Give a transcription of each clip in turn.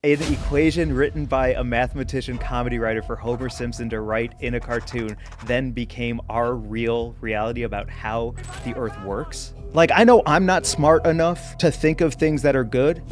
An equation written by a mathematician comedy writer for Homer Simpson to write in a cartoon then became our real reality about how the Earth works. Like, I know I'm not smart enough to think of things that are good,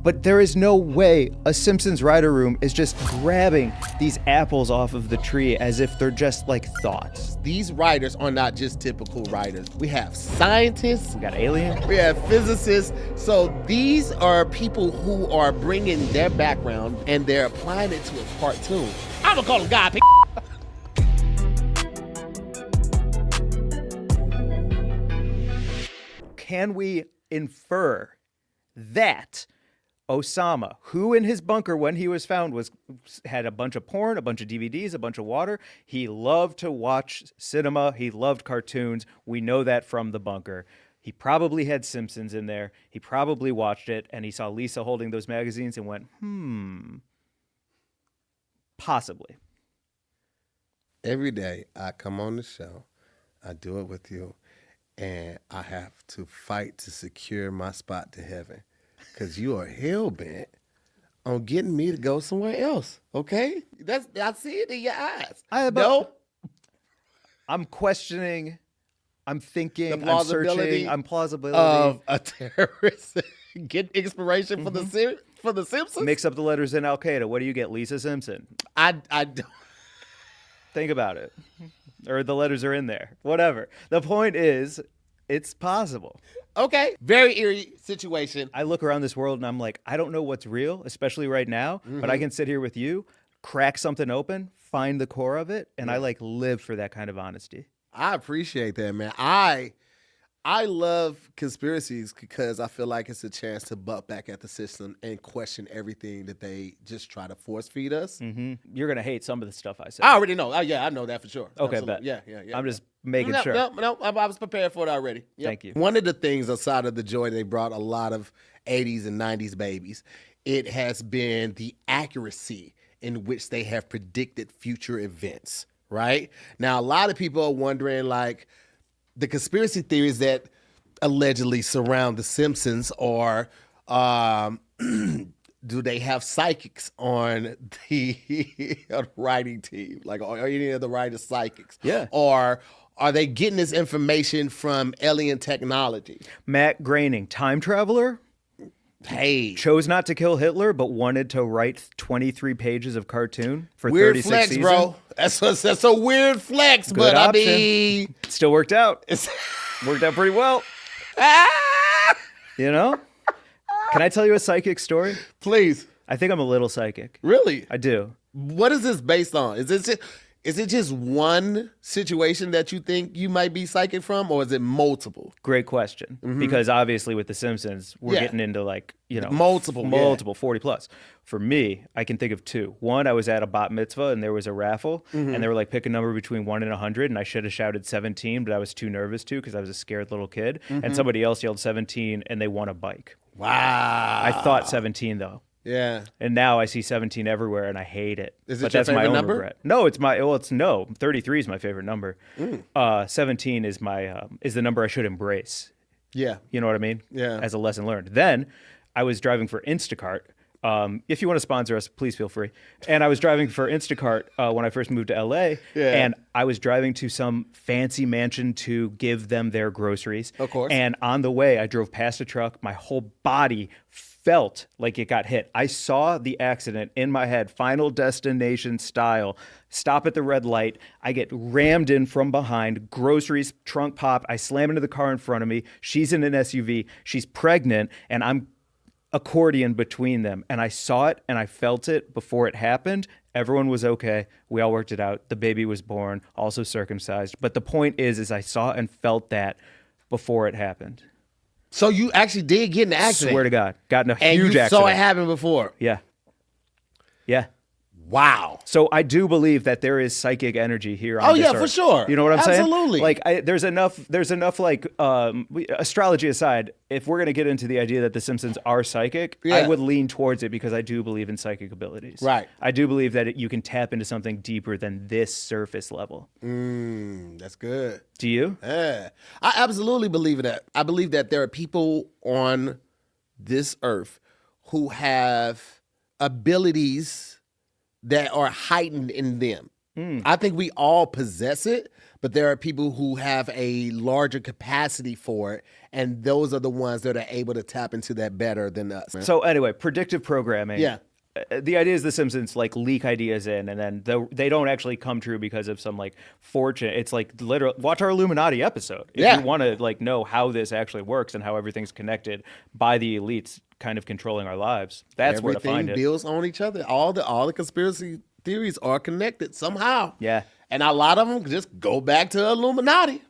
but there is no way a Simpsons writer room is just grabbing these apples off of the tree as if they're just like thoughts. These writers are not just typical writers. We have scientists. We got aliens. We have physicists. So these are people who are bringing their background and they're applying it to a cartoon. I'm gonna call them God. Can we infer that Osama, who in his bunker when he was found had a bunch of porn, a bunch of DVDs, a bunch of water. He loved to watch cinema. He loved cartoons. We know that from the bunker. He probably had Simpsons in there. He probably watched it, and he saw Lisa holding those magazines and went, possibly. Every day I come on the show, I do it with you, and I have to fight to secure my spot to heaven. Because you are hell-bent on getting me to go somewhere else, okay? I see it in your eyes. No? I'm questioning, I'm thinking, The plausibility I'm searching, I'm plausibility. Of a terrorist. Get inspiration for the Simpsons? Mix up the letters in Al-Qaeda. What do you get? Lisa Simpson. I don't. Think about it. Or the letters are in there. Whatever. The point is, it's possible. Okay. Very eerie situation. I look around this world and I'm like, I don't know what's real, especially right now, but I can sit here with you, crack something open, find the core of it, and I like live for that kind of honesty. I appreciate that, man. I love conspiracies because I feel like it's a chance to butt back at the system and question everything that they just try to force feed us. You're going to hate some of the stuff I said. I already know. Yeah, I know that for sure. Okay, Absolutely. bet. Yeah. I'm just making sure. No, I was prepared for it already. Yep. Thank you. One of the things aside of the joy they brought a lot of 80s and 90s babies, it has been the accuracy in which they have predicted future events, right? Now, a lot of people are wondering, like, the conspiracy theories that allegedly surround the Simpsons are, do they have psychics on the writing team? Like, are any of the writers psychics? Yeah. Or are they getting this information from alien technology? Matt Groening, time traveler, Hey. chose not to kill Hitler, but wanted to write 23 pages of cartoon for Weird 36 flex, seasons. bro. That's a weird flex, Good but option. I mean, Still worked out. it's Worked out pretty well. You know? Can I tell you a psychic story? Please. I think I'm a little psychic. Really? I do. What is this based on? Is it just one situation that you think you might be psychic from, or is it multiple? Great question. Because obviously with The Simpsons, we're Yeah. getting into like, Multiple, 40 plus. For me, I can think of two. One, I was at a bat mitzvah and there was a raffle and they were like, pick a number between 1 and 100. And I should have shouted 17, but I was too nervous to because I was a scared little kid. And somebody else yelled 17 and they won a bike. Wow. I thought 17 though. Yeah. And now I see 17 everywhere and I hate it. Is it but your that's my favorite own number? regret. No, no. 33 is my favorite number. 17 is is the number I should embrace. Yeah. You know what I mean? Yeah. As a lesson learned. Then I was driving for Instacart. If you want to sponsor us, please feel free. And I was driving for Instacart when I first moved to LA. Yeah. And I was driving to some fancy mansion to give them their groceries. Of course. And on the way, I drove past a truck. My whole body felt like it got hit. I saw the accident in my head, Final Destination style. Stop at the red light. I get rammed in from behind. Groceries, trunk pop. I slam into the car in front of me. She's in an SUV. She's pregnant, and I'm accordion between them. And I saw it and I felt it before it happened. Everyone was okay. We all worked it out. The baby was born, also circumcised. But the point is I saw and felt that before it happened. So you actually did get in an accident? Swear to God. Got in a And huge you accident. saw it happen before? Yeah. Yeah. Wow. So I do believe that there is psychic energy here on Oh, this yeah, earth. for sure. You know what I'm saying? Absolutely. Like there's enough like astrology aside, if we're going to get into the idea that the Simpsons are psychic, Yeah. I would lean towards it because I do believe in psychic abilities. Right. I do believe that you can tap into something deeper than this surface level. That's good. Do you? Yeah. I absolutely believe in that. I believe that there are people on this earth who have abilities that are heightened in them. I think we all possess it, but there are people who have a larger capacity for it, and those are the ones that are able to tap into that better than us. So anyway, predictive programming. Yeah. The idea is the Simpsons like leak ideas in, and then they don't actually come true because of some like fortune. It's like literally watch our Illuminati episode if you want to like know how this actually works and how everything's connected by the elites kind of controlling our lives. That's where to find it. Everything builds on each other. All the conspiracy theories are connected somehow. Yeah. And a lot of them just go back to Illuminati.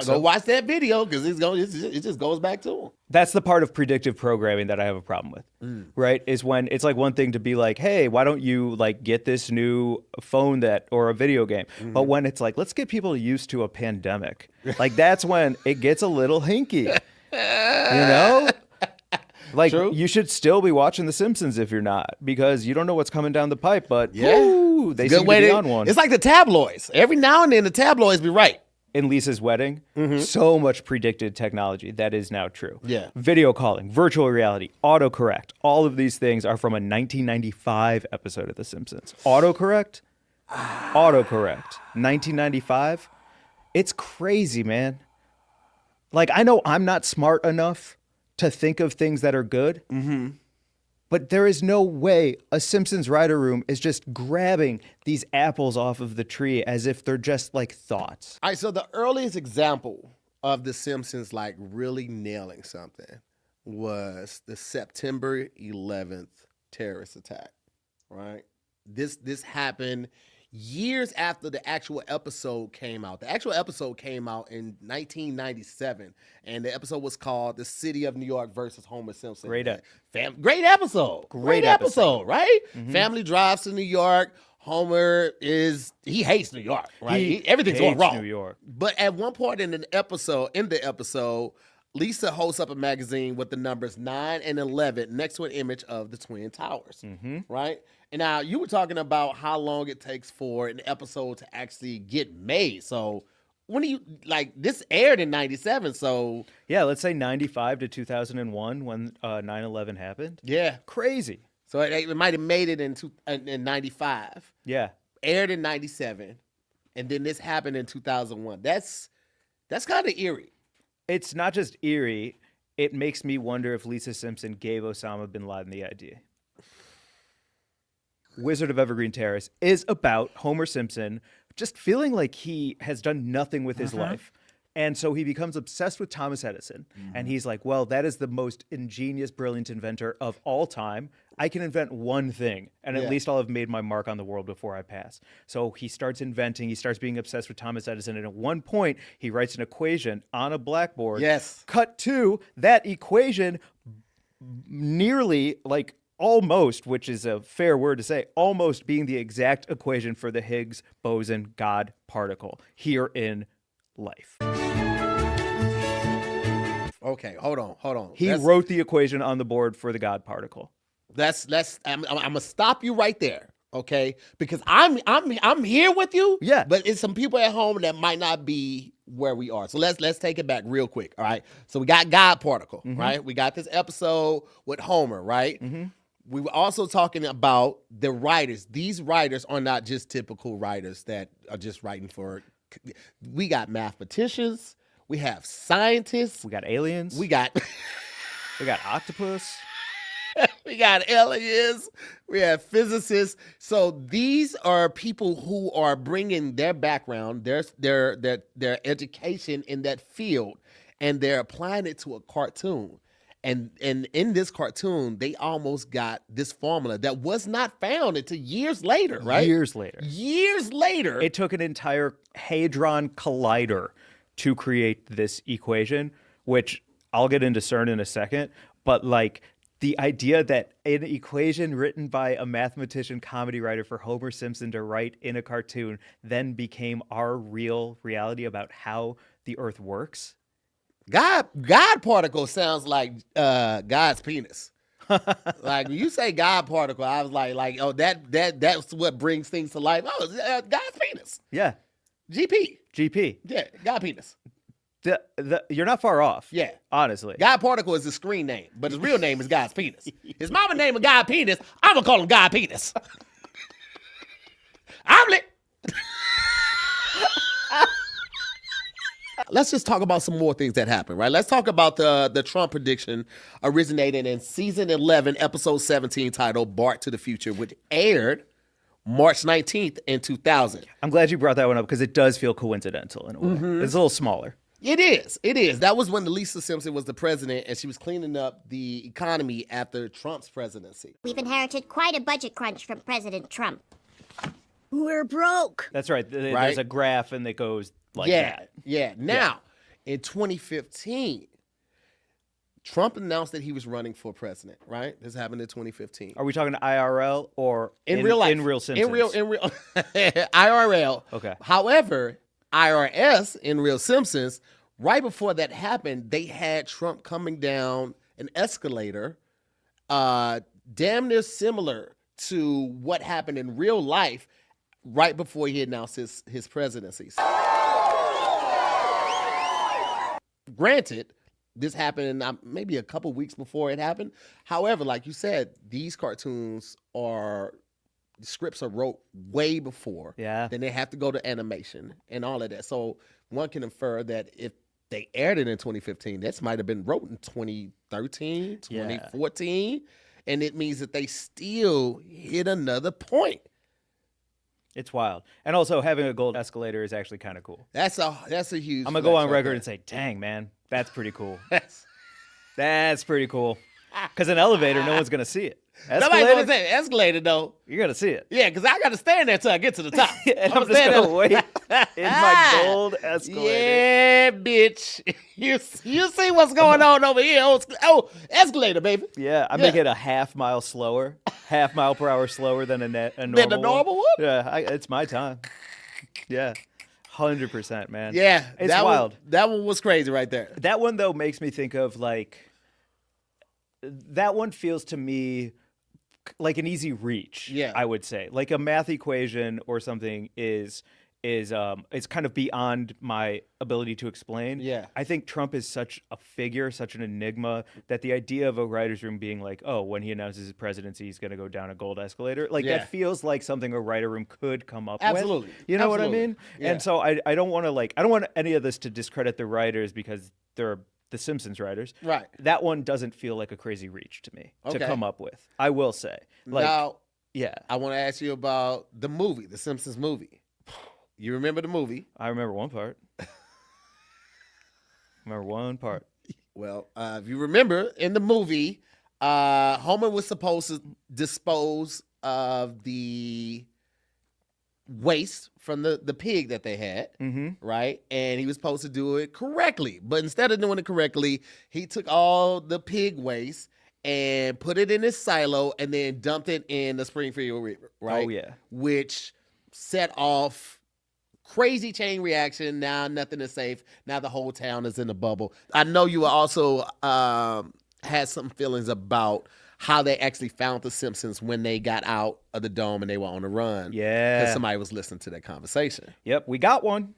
Go watch that video because it just goes back to them. That's the part of predictive programming that I have a problem with, right? Is when it's like one thing to be like, hey, why don't you like get this new phone or a video game? But when it's like, let's get people used to a pandemic, like that's when it gets a little hinky, you know? Like, True. You should still be watching The Simpsons if you're not, because you don't know what's coming down the pipe, but woo, they seem to be on one. It's like the tabloids. Every now and then the tabloids be right. In Lisa's wedding, so much predicted technology that is now true. Yeah. Video calling, virtual reality, autocorrect, all of these things are from a 1995 episode of The Simpsons. Autocorrect? Autocorrect. 1995? It's crazy, man. Like, I know I'm not smart enough to think of things that are good, but there is no way a Simpsons writer room is just grabbing these apples off of the tree as if they're just like thoughts. All right, so the earliest example of the Simpsons like really nailing something was the September 11th terrorist attack, right? This happened years after the actual episode came out. The actual episode came out in 1997, and the episode was called "The City of New York versus Homer Simpson." Great episode. Great episode, right? Family drives to New York. Homer he hates New York, right? Everything's going wrong. New York. But at one point in the episode, Lisa holds up a magazine with the numbers 9 and 11 next to an image of the Twin Towers, right? And now you were talking about how long it takes for an episode to actually get made. So when do you this aired in 97? So yeah, let's say 95 to 2001 when 9/11 happened. Yeah, crazy. So it might have made it in 95. Yeah, aired in 97, and then this happened in 2001. That's kind of eerie. It's not just eerie. It makes me wonder if Lisa Simpson gave Osama bin Laden the idea. Wizard of Evergreen Terrace is about Homer Simpson just feeling like he has done nothing with his life. And so he becomes obsessed with Thomas Edison. And he's like, well, that is the most ingenious, brilliant inventor of all time. I can invent one thing, and at least I'll have made my mark on the world before I pass. So he starts inventing. He starts being obsessed with Thomas Edison. And at one point, he writes an equation on a blackboard. Yes. Cut to that equation nearly like almost, which is a fair word to say, almost being the exact equation for the Higgs boson God particle here in life. Okay, hold on. He wrote the equation on the board for the God particle. I'm gonna stop you right there, okay? Because I'm here with you. Yeah. But it's some people at home that might not be where we are. So let's take it back real quick. All right. So we got God particle, right? We got this episode with Homer, right? We were also talking about the writers. These writers are not just typical writers that are just writing for. We got mathematicians. We have scientists. We got aliens. We got octopus. We got aliens. We have physicists. So these are people who are bringing their background, their education in that field, and they're applying it to a cartoon. And in this cartoon, they almost got this formula that was not found until years later, right? Years later. It took an entire Hadron Collider to create this equation, which I'll get into CERN in a second. But like the idea that an equation written by a mathematician, comedy writer for Homer Simpson to write in a cartoon then became our real reality about how the Earth works. God particle sounds like God's penis. Like when you say God particle, I was like, oh, that's what brings things to life. Oh, God's penis. Yeah. GP. GP. Yeah, God penis. You're not far off. Yeah. Honestly. God Particle is his screen name, but his real name is God's Penis. His mama name is God Penis. I'm gonna call him God Penis. Omelet. Let's just talk about some more things that happened, right? Let's talk about the Trump prediction originating in season 11, episode 17, titled "Bart to the Future," which aired March 19th in 2000. I'm glad you brought that one up because it does feel coincidental in a way. It's a little smaller. It is. It is. That was when Lisa Simpson was the president, and she was cleaning up the economy after Trump's presidency. We've inherited quite a budget crunch from President Trump. We're broke. That's right. There's a graph and it goes like that. Yeah. Now, in 2015, Trump announced that he was running for president, right? This happened in 2015. Are we talking IRL or in real life? In real Simpsons? In real IRL. Okay. However, IRS in real Simpsons, right before that happened, they had Trump coming down an escalator, damn near similar to what happened in real life right before he announced his presidency. Granted, this happened maybe a couple weeks before it happened. However, like you said, these cartoons scripts are wrote way before. Yeah. Then they have to go to animation and all of that. So one can infer that if they aired it in 2015, this might have been wrote in 2013, 2014. And it means that they still hit another point. It's wild. And also having a gold escalator is actually kind of cool. That's a huge. I'm going to go on record and say, dang, man, that's pretty cool. That's pretty cool. Because an elevator, no one's going to see it. Nobody's going to say escalator, though. You're going to see it. Yeah, because I got to stand there until I get to the top. And I'm just going to wait in my gold escalator. Yeah, bitch. You see what's going on over here. Oh, escalator, baby. Yeah, I make it a half mile per hour slower than a normal Than the normal one? Yeah, it's my time. Yeah, 100%, man. Yeah. It's wild. That one was crazy right there. That one, though, makes me think of, that one feels to me like an easy reach, I would say. Like a math equation or something is kind of beyond my ability to explain. Yeah. I think Trump is such a figure, such an enigma, that the idea of a writer's room being like, oh, when he announces his presidency, he's going to go down a gold escalator. That feels like something a writer room could come up Absolutely. with. You know what I mean? Yeah. And so I don't want any of this to discredit the writers because they're the Simpsons writers. Right. That one doesn't feel like a crazy reach to me to come up with. I will say. Now, yeah. I want to ask you about the movie, the Simpsons movie. You remember the movie? I remember one part. Well, if you remember, in the movie, Homer was supposed to dispose of the waste from the pig that they had, right? And he was supposed to do it correctly. But instead of doing it correctly, he took all the pig waste and put it in his silo and then dumped it in the Springfield River, right? Oh, yeah. Which set off crazy chain reaction. Now nothing is safe. Now the whole town is in a bubble. I know you also had some feelings about how they actually found the Simpsons when they got out of the dome and they were on the run. Yeah. Because somebody was listening to that conversation. Yep, we got one.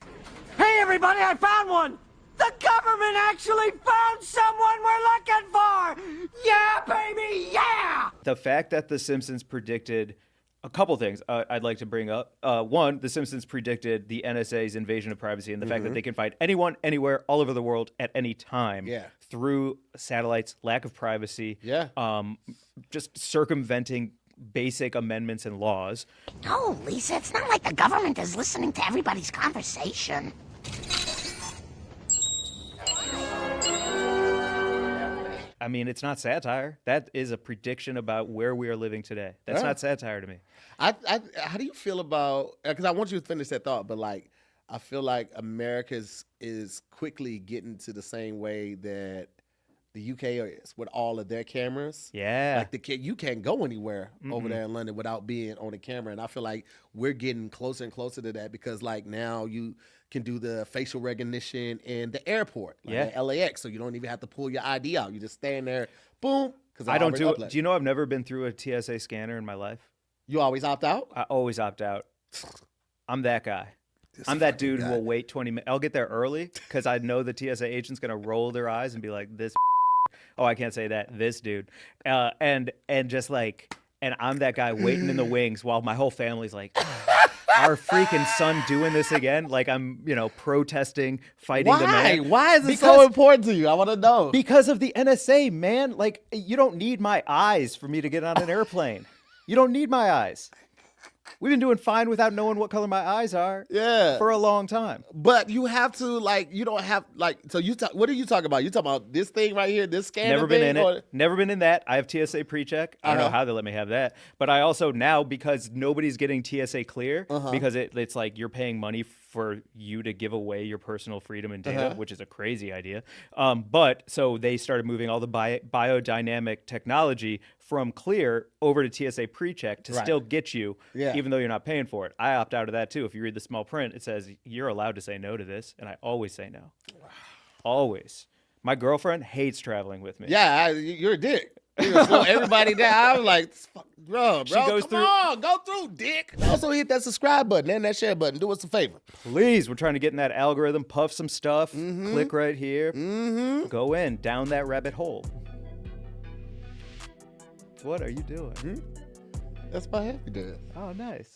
Hey, everybody, I found one! The government actually found someone we're looking for! Yeah, baby, yeah! The fact that The Simpsons predicted a couple things I'd like to bring up. One, The Simpsons predicted the NSA's invasion of privacy and the fact that they can find anyone, anywhere, all over the world at any time through satellites, lack of privacy, just circumventing basic amendments and laws. No, Lisa, it's not like the government is listening to everybody's conversation. I mean, it's not satire. That is a prediction about where we are living today. That's not satire to me. How do you feel about, because I want you to finish that thought, but I feel like America is quickly getting to the same way that the UK is with all of their cameras. Yeah. You can't go anywhere over there in London without being on a camera. And I feel like we're getting closer and closer to that because now you can do the facial recognition in the airport, at LAX. So you don't even have to pull your ID out. You just stand there, boom. I don't do it. Do you know I've never been through a TSA scanner in my life? You always opt out? I always opt out. I'm that guy. I'm that dude who will wait 20 minutes. I'll get there early because I know the TSA agent's going to roll their eyes and be like, this. Oh, I can't say that. This dude. And just like, and I'm that guy waiting in the wings while my whole family's like, our freaking son doing this again? Like I'm, protesting, fighting the man. Why is it so important to you? I want to know. Because of the NSA, man. Like you don't need my eyes for me to get on an airplane. You don't need my eyes. We've been doing fine without knowing what color my eyes are for a long time. But you have to, you don't have, so what are you talking about? You talking about this thing right here, this scanner Never been thing? in it. Never been in that. I have TSA pre-check. I don't know how they let me have that. But I also now, because nobody's getting TSA clear, because it's like you're paying money for you to give away your personal freedom and data, which is a crazy idea. But so they started moving all the biodynamic technology from clear over to TSA pre-check to still get you, even though you're not paying for it. I opt out of that too. If you read the small print, it says you're allowed to say no to this, and I always say no. Always. My girlfriend hates traveling with me. Yeah, you're a dick. You just slow everybody down. I'm like, bro, go through, dick. Also hit that subscribe button and that share button. Do us a favor. Please, we're trying to get in that algorithm, puff some stuff, click right here, go in, down that rabbit hole. What are you doing? That's my happy dad. Oh, nice.